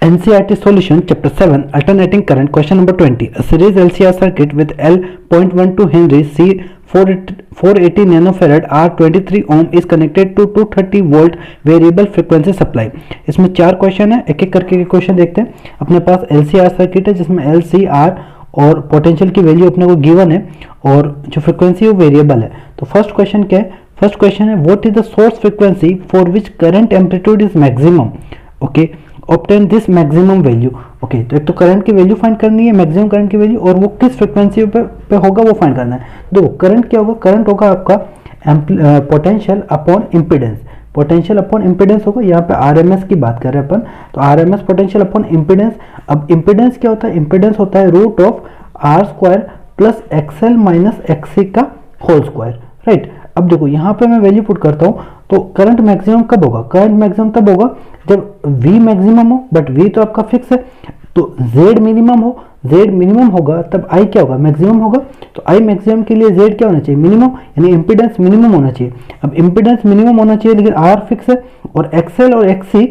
NCERT solution chapter 7 alternating current question number 20. A series LCR circuit with L 0.12 Henry C 480 nanofarad R 23 ohm is connected to 230 volt variable frequency supply. इसमें चार question है, एक एक करके question देखते हैं. अपने पास LCR सर्किट है जिसमें LCR और पोटेंशियल की वैल्यू अपने को गिवन है और जो फ्रीक्वेंसी वो वेरिएबल है. तो फर्स्ट क्वेश्चन क्या है? फर्स्ट क्वेश्चन है what is the source frequency for which current amplitude is maximum. Okay, obtain this maximum value. Okay, तो एक तो करंट की वैल्यू फाइंड करनी है, मैक्सिमम करंट की वैल्यू, और वो किस फ्रीक्वेंसी पे होगा वो फाइंड करना है. देखो करंट क्या होगा? करंट होगा आपका potential upon impedance. Potential upon impedance होगा. यहाँ पे आरएमएस की बात कर रहे हैं अपन, तो आरएमएस पोटेंशियल अपॉन इम्पीडेंस. अब इम्पीडेंस क्या होता है? इम्पीडेंस होता है root of R square plus XL minus XC का होल स्क्वायर. राइट. अब देखो यहाँ पे मैं वैल्यू पुट करता हूँ, तो करंट मैक्सिमम कब होगा? करंट मैक्सिमम तब होगा जब V मैक्सिमम हो, बट V तो आपका फिक्स है. तो Z मिनिमम हो, Z मिनिमम होगा तब I क्या होगा? मैक्सिमम होगा. तो I मैक्सिमम के लिए Z क्या होना चाहिए? मिनिमम, यानी इम्पीडेंस मिनिमम होना चाहिए. अब इम्पीडेंस मिनिमम होना चाहिए लेकिन R फिक्स है, और XL और XC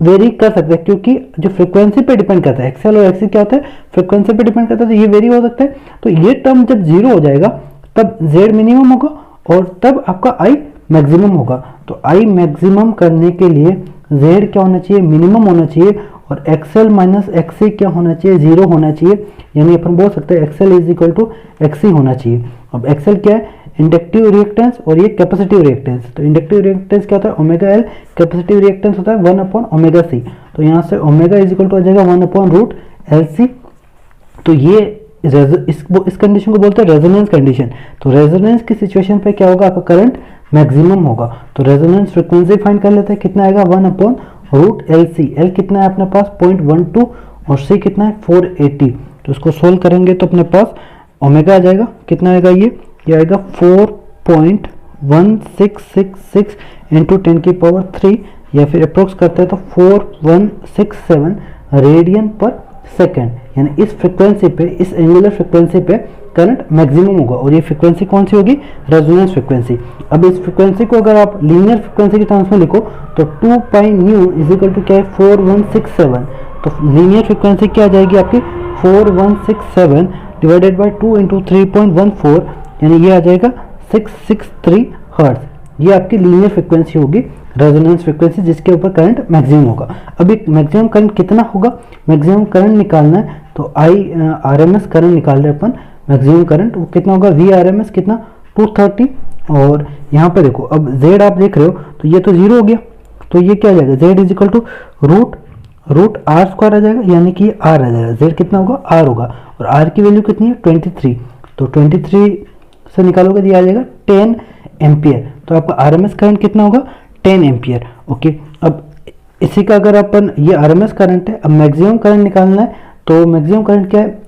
वेरी कर सकते हैं क्योंकि जो फ्रीक्वेंसी पे डिपेंड करता है. XL और XC क्या होता है? फ्रीक्वेंसी पे डिपेंड करता है, तो ये वेरी हो सकता है. तो ये टर्म जब जीरो हो जाएगा तब Z मिनिमम होगा और तब आपका I मैक्सिमम होगा. तो I मैक्सिमम करने के लिए Z क्या होना चाहिए? मिनिमम होना चाहिए, और XL माइनस XC क्या होना चाहिए? जीरो होना चाहिए. यानी अपन बोल सकते हैं XL is equal to XC होना चाहिए. अब XL क्या है? इंडक्टिव रिएक्टेंस, और ये कैपेसिटिव रिएक्टेंस. तो इंडक्टिव रिएक्टेंस क्या होता है? Omega L. कैपेसिटिव रिएक्टेंस होता है 1 अपॉन ओमेगा C. तो यहाँ से ओमेगा इज इक्वल टू आ जाएगा 1 अपॉन रूट LC. तो ये इस कंडीशन को बोलते हैं रेजोनेंस कंडीशन. तो रेजोनेंस की सिचुएशन पे क्या होगा? आपका करंट मैक्सिमम होगा. तो रेजोनेंस फ्रीक्वेंसी फाइंड कर लेते हैं. कितना आएगा? 1 अपॉन रूट LC. L कितना है अपने पास? 0.12, और C कितना है? 480. तो इसको सोल्व करेंगे तो अपने पास ओमेगा आ जाएगा. कितना आएगा? ये आएगा 4.1666 इंटू 10 की पावर 3, या फिर अप्रोक्स करते हैं तो 4167 रेडियन पर सेकेंड. यानी इस फ्रीक्वेंसी पे, इस एंगुलर फ्रीक्वेंसी पे करंट मैक्सिमम होगा. और ये फ्रीक्वेंसी कौन सी होगी? Resonance frequency. अब इस फ्रीक्वेंसी को अगर आप लीनियर फ्रीक्वेंसी के टर्म्स में लिखो तो 2 pi nu is equal to क्या है? 4167. तो लीनियर फ्रीक्वेंसी क्या आ जाएगी आपकी? 4167 डिवाइडेड बाई 2 इंटू 3.14, यानी ये आ जाएगा 663 हर्ट्ज. ये आपकी लीनियर फ्रीक्वेंसी होगी, रेजोनेंस फ्रीक्वेंसी, जिसके ऊपर करंट मैक्सिमम होगा. अभी मैक्सिमम करंट कितना होगा? मैक्सिमम करंट निकालना है तो RMS करंट निकाल रहे अपन. मैक्सिमम करंट वो कितना होगा? VRMS कितना? 230. और यहाँ पे देखो, अब Z आप देख रहे हो तो ये तो जीरो हो गया, तो ये क्या आ जाएगा? Z is equal to root R square आ जाएगा, यानी कि R आ जाएगा. Z कितना होगा? R होगा, और R की वैल्यू कितनी है? 23. तो 23 से निकालोगे तो ये आ जाएगा 10 एम्पियर. तो आपका RMS करंट कितना होगा? 10 एम्पियर. ओके, अब इसी का अगर अपन, ये RMS करंट है, अब मैक्सिमम करंट निकालना है तो मैक्सिमम करंट क्या है?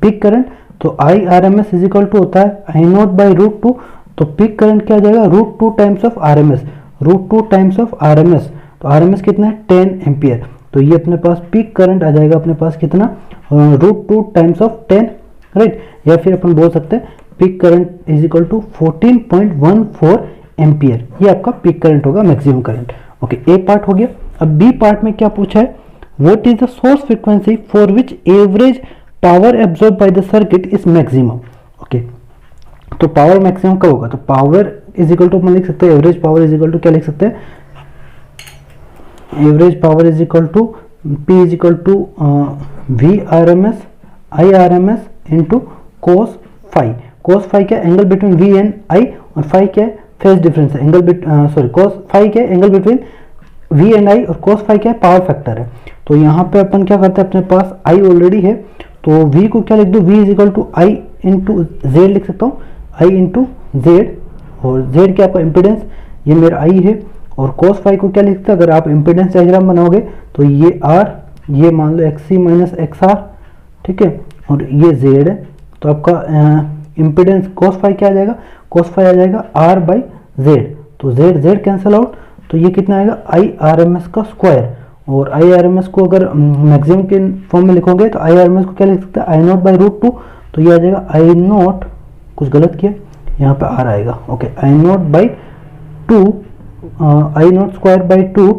Peak current. तो IRMS इज इक्वल टू होता है I0 बाई रूट 2. तो पीक करंट क्या आ जाएगा? Root 2 times of RMS. Root 2 times of RMS. तो RMS कितना है? 10 एम्पियर. तो ये अपने पास पीक करंट आ जाएगा अपने पास कितना? Root 2 times of 10. राइट. या फिर अपन बोल सकते हैं peak current is equal to 14.14 ampere. ये आपका पीक करंट होगा, maximum current. Okay, A part हो गया. अब बी पार्ट में क्या पूछा है? What is the source frequency for which average power absorb by the circuit is maximum. Okay, तो पावर मैक्सिमम कब होगा? तो पावर इज इक्वल टू अपन लिख सकते हैं, average power is equal to क्या लिख सकते हैं? Average power is equal to P is equal to VRMS IRMS into cos phi. cos phi क्या? Angle between V and I, और phi क्या है? फेज डिफरेंस है. cos phi क्या है? Angle between V and I, और cos phi क्या है? पावर फैक्टर है. तो यहाँ पे अपन क्या करते हैं? अपने पास I ऑलरेडी है, तो V को क्या लिख दो? V is equal to I into Z लिख सकता हूँ. I इंटू Z, और Z क्या आपका इम्पिडेंस? ये मेरा I है. और cos phi को क्या लिखते हैं? अगर आप इम्पिडेंस डायग्राम बनाओगे तो ये R, ये मान लो XC माइनस XR, ठीक है, और ये Z है. तो आपका इम्पिडेंस cos phi क्या आ जाएगा? cos phi आ जाएगा R बाई Z. तो Z कैंसिल आउट, तो ये कितना आएगा? IRMS का स्क्वायर. और IRMS को अगर मैक्सिमम के फॉर्म में लिखोगे तो IRMS को क्या लिख सकते हैं? I0 by root 2. तो ये आ जाएगा I0, कुछ गलत किया, यहाँ पे R आएगा. Okay, I0 by 2, I0 square by 2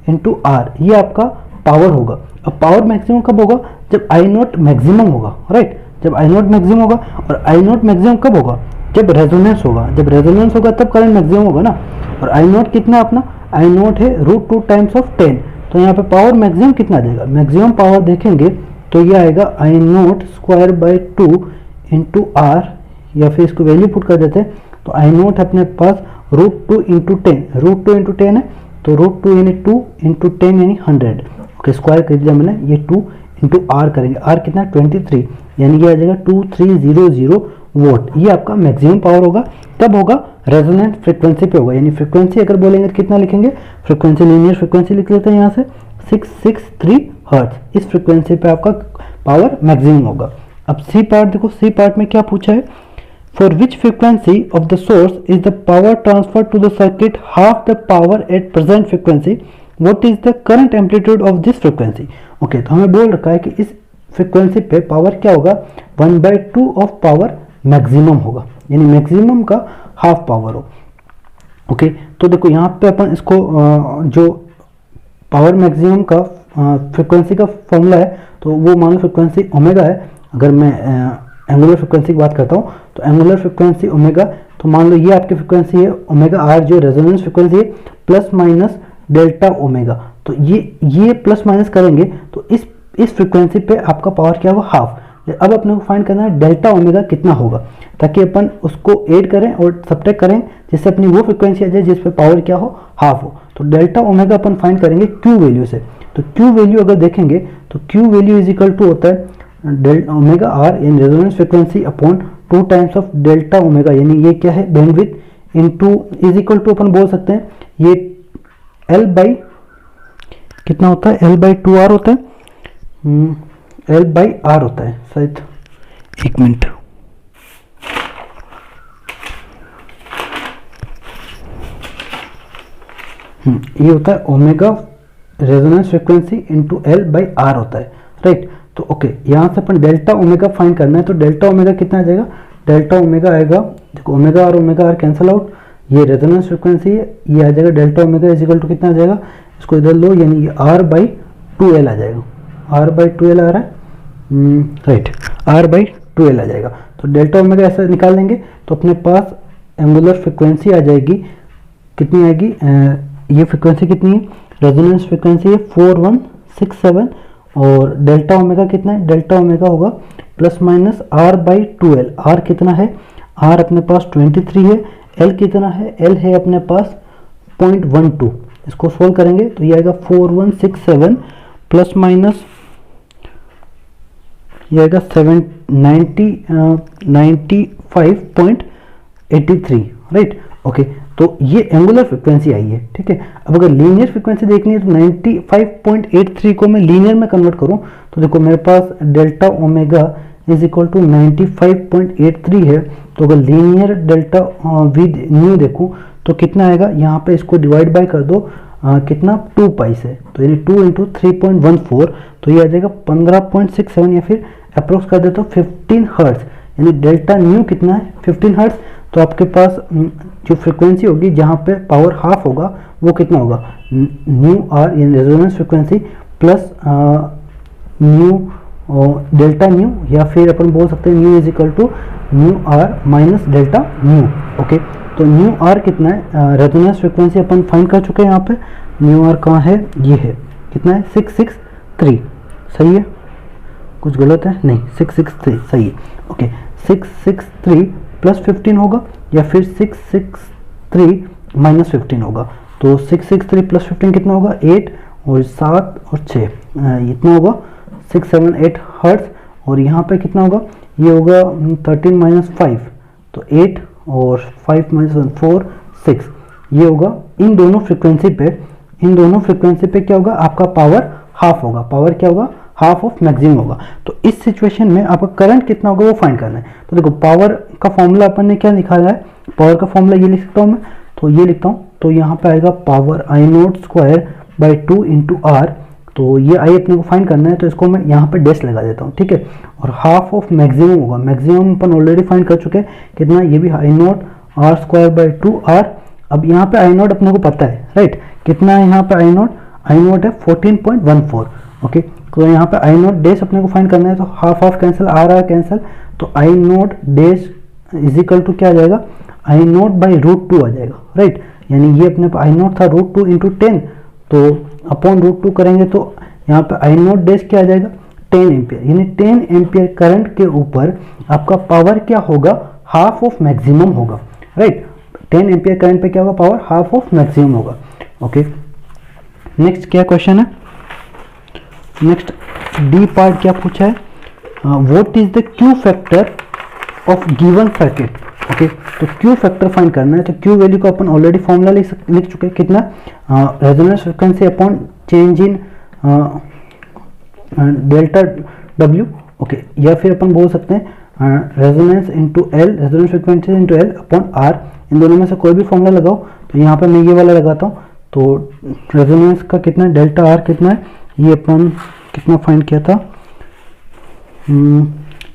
into R. ये आपका पावर होगा। अब पावर मैक्सिमम कब होगा? जब आई नॉट मैक्सिमम होगा, राइट, जब आई नॉट मैक्सिमम होगा। और आई नॉट मैक्सिमम कब होगा? जब रेजोनेंस होगा, जब रेजोनेंस होगा तब करंट मैक्सिमम होगा ना। और आई नॉट कितना अपना? आई नॉट है √2 टाइम्स ऑफ 10, तो यहाँ पे पावर मैक्सिमम कितना आ जाएगा? मैक्सिमम पावर देखेंगे तो ये आएगा I naught square by 2 into r, या फिर इसको वैल्यू पुट कर देते हैं तो आई नॉट अपने पास √2 इंटू 10, √2 इंटू 10 है तो √2 यानी 2 इंटू 10 यानी 100, ओके, स्क्वायर कर दिया मैंने, ये 2 इंटू आर करेंगे, आर कितना 23, यानी ये आ जाएगा 2300 वोट। ये आपका मैक्सिमम पावर होगा, तब होगा रेजोनेंट फ्रीक्वेंसी पे होगा। यानी फ्रीक्वेंसी अगर बोलेंगे तो कितना लिखेंगे? फ्रीक्वेंसी लीनियर फ्रीक्वेंसी लिख लेते हैं यहाँ से 663 हर्ट्ज। इस फ्रीक्वेंसी पे आपका पावर मैक्सिमम होगा। अब सी पार्ट देखो, सी पार्ट में क्या पूछा है? For which frequency of the source is the power transfer to the circuit half the power at present frequency, what is the current amplitude of this frequency. Okay, तो हमें बोल रखा है कि इस फ्रीक्वेंसी पे पावर क्या होगा? 1/2 ऑफ पावर मैक्सिमम होगा, यानी मैक्सिमम का हाफ पावर हो। ओके, तो देखो यहाँ पे अपन इसको जो पावर मैक्सिमम का फ्रीक्वेंसी का फॉर्मूला है, तो वो मान लो फ्रीक्वेंसी ओमेगा है। अगर मैं एंगुलर फ्रीक्वेंसी की बात करता हूँ तो एंगुलर फ्रीक्वेंसी ओमेगा, तो मान लो ये आपकी फ्रीक्वेंसी है ओमेगा आर, जो रेजोनेंस फ्रीक्वेंसी है, प्लस माइनस डेल्टा ओमेगा। तो ये प्लस माइनस करेंगे तो इस फ्रीक्वेंसी पे आपका पावर क्या होगा? हाफ। अब अपने को फाइंड करना है डेल्टा ओमेगा कितना होगा, ताकि अपन उसको ऐड करें और सब्ट्रैक्ट करें, जिससे अपनी वो फ्रीक्वेंसी आ जाए जिस पे पावर क्या हो? हाफ हो। तो डेल्टा ओमेगा अपन फाइंड करेंगे क्यू वैल्यू से। तो क्यू वैल्यू अगर देखेंगे तो Q value is equal to होता है omega r in resonance frequency upon 2 times of delta omega, यानी ये क्या है? Bandwidth into is equal to अपन बोल सकते हैं ये एल बाई कितना होता है? एल बाई 2r होता है, एल बाई आर होता है शायद, एक मिनट, ये होता है omega resonance frequency into L by R होता है, राइट। तो ओके, यहाँ से अपन डेल्टा ओमेगा फाइंड करना है, तो डेल्टा ओमेगा कितना आ जाएगा? डेल्टा ओमेगा आएगा, देखो ओमेगा आर कैंसिल आउट, ये रेजोनेंस फ्रीक्वेंसी है, ये आ जाएगा delta omega is equal to कितना आ जाएगा? इसको इधर लो, यानी ये आर बाई 2l आ जाएगा, आर बाई 2l आ रहा है, राइट, आर बाई 2l आ जाएगा। तो डेल्टा ओमेगा ऐसा निकाल लेंगे तो अपने पास एंगुलर फ्रीक्वेंसी आ जाएगी, कितनी आएगी? ये फ्रीक्वेंसी कितनी है? रेजोनेंस फ्रीक्वेंसी है 4167, और डेल्टा ओमेगा कितना है? डेल्टा ओमेगा होगा plus minus R by 2l। R कितना है? आर अपने पास 23 है। एल कितना है? एल है अपने पास 0.12। इसको सोल्व करेंगे तो ये आएगा 4167 प्लस माइनस ये आएगा 95.83, राइट। ओके, तो ये एंगुलर फ्रीक्वेंसी आई है, ठीक है। अब अगर लीनियर फ्रीक्वेंसी देखनी है तो 95.83 को मैं लीनियर में कन्वर्ट करूं तो देखो मेरे पास delta omega is equal to 95.83 है। तो अगर लीनियर डेल्टा विद न्यू देखूं तो कितना आएगा? यहाँ पे इसको डिवाइड बाय कर दो, कितना? 2 पाई से, तो यानी 2 इंटू 3.14, तो ये आ जाएगा 15.67, या फिर अप्रोक्स कर देता हूँ 15 हर्ट्ज, यानी डेल्टा न्यू कितना है? 15 हर्ट्ज। तो आपके पास जो फ्रीक्वेंसी होगी जहाँ पे पावर हाफ होगा वो कितना होगा? न्यू आर यानी resonance frequency plus nu delta nu, या फिर अपन बोल सकते हैं nu is equal to nu R minus delta nu. Okay, तो न्यू आर कितना है? रेजोनेंस फ्रीक्वेंसी अपन फाइंड कर चुके हैं। यहाँ पे न्यू आर कहाँ है? ये है, कितना है? 663, सही है? कुछ गलत है? नहीं, 663 सही है। ओके, 663 प्लस 15 होगा या फिर 663 माइनस 15 होगा। तो 663 प्लस 15 कितना होगा? 8 और 7 और 6 इतना होगा 678 हर्ट्ज। और यहाँ पे कितना होगा? ये होगा 13 माइनस 5, तो 8 और 5 माइनस 4 6, ये होगा। इन दोनों फ्रीक्वेंसी पे क्या होगा? आपका पावर हाफ होगा। पावर क्या होगा? हाफ ऑफ मैक्सिमम होगा। तो इस सिचुएशन में आपका करंट कितना होगा वो फाइंड करना है। तो देखो पावर का फॉर्मूला अपन ने क्या निकाला है? पावर का फॉर्मूला ये लिख सकता हूँ मैं, तो ये लिखता हूँ। तो यहाँ पे आएगा power I naught square by 2 into R. तो ये आई अपने को फाइंड करना है, तो इसको मैं यहाँ पे डैश लगा देता हूँ, ठीक है। और हाफ ऑफ मैक्सिमम होगा, मैक्सिमम अपन ऑलरेडी फाइंड कर चुके हैं कितना, ये भी I naught r square by 2 r. अब यहाँ पे आई नोट अपने को पता है, राइट, कितना है यहाँ पे आई नोट? आई नोट है 14.14। ओके, तो यहाँ पे आई नोट डैश अपने को फाइंड करना है, तो हाफ ऑफ कैंसिल, आ रहा है कैंसिल, तो I naught dash is equal to क्या आ जाएगा, आई नोट बाई √2 आ जाएगा, राइट। यानी ये अपने आई नोट था √2 इंटू 10, तो अपॉन √2 करेंगे तो यहाँ पे आई नोट डैश क्या आ जाएगा 10 एम्पियर, यानी 10 एम्पियर करंट के ऊपर आपका पावर क्या होगा, हाफ ऑफ मैक्सिमम होगा, राइट। 10 एम्पियर करंट पे क्या होगा, पावर हाफ ऑफ मैक्सिमम होगा। ओके, नेक्स्ट क्या क्वेश्चन है, नेक्स्ट डी पार्ट क्या पूछा है, what is the Q factor of given circuit. Okay, तो क्यू फैक्टर फाइंड करना है, तो क्यू वैल्यू को अपन ऑलरेडी फॉर्मूला लिख चुके हैं, कितना, resonance frequency upon change in delta डब्ल्यू। ओके, या फिर अपन बोल सकते हैं resonance into l, resonance frequency into l upon r, इन दोनों में से कोई भी फॉर्मूला लगाओ। तो यहाँ पे मैं ये वाला लगाता हूँ, तो रेजोनेंस का कितना, डेल्टा आर कितना है, ये अपन कितना फाइंड किया था,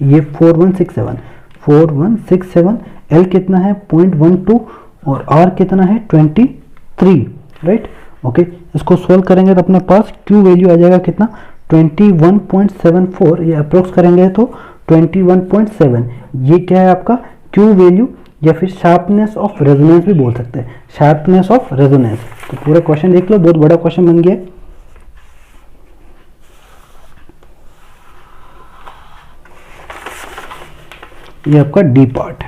ये 4167, एल कितना है 0.12 और आर कितना है 23, राइट। ओके, इसको सोल्व करेंगे तो अपने पास क्यू वैल्यू आ जाएगा कितना 21.74, ये अप्रोक्स करेंगे तो 21.7। ये क्या है आपका क्यू वैल्यू, या फिर शार्पनेस ऑफ रेजोनेंस भी बोल सकते हैं, शार्पनेस ऑफ रेजोनेंस। तो पूरा क्वेश्चन देख लो, बहुत बड़ा क्वेश्चन बन गया। ये आपका डी पार्ट।